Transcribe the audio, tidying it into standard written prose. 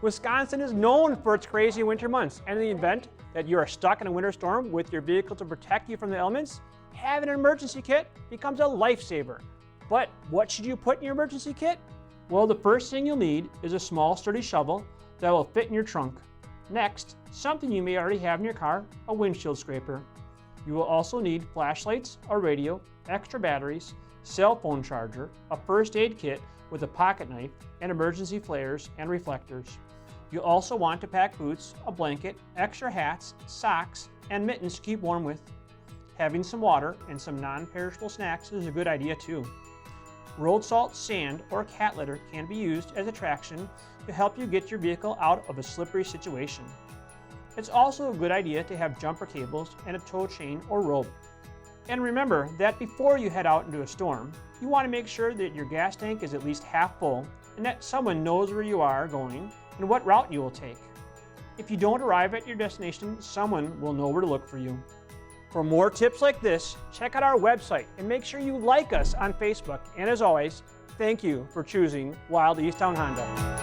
Wisconsin is known for its crazy winter months, and in the event that you are stuck in a winter storm with your vehicle to protect you from the elements, having an emergency kit becomes a lifesaver. But what should you put in your emergency kit? Well, the first thing you'll need is a small sturdy shovel that will fit in your trunk. Next, something you may already have in your car, a windshield scraper. You will also need flashlights, a radio, extra batteries, cell phone charger, a first aid kit with a pocket knife, and emergency flares and reflectors. You'll also want to pack boots, a blanket, extra hats, socks, and mittens to keep warm with. Having some water and some non-perishable snacks is a good idea too. Road salt, sand, or cat litter can be used as a traction to help you get your vehicle out of a slippery situation. It's also a good idea to have jumper cables and a tow chain or rope. And remember that before you head out into a storm, you want to make sure that your gas tank is at least half full and that someone knows where you are going and what route you will take. If you don't arrive at your destination, someone will know where to look for you. For more tips like this, check out our website and make sure you like us on Facebook. And as always, thank you for choosing Wilde East Towne Honda.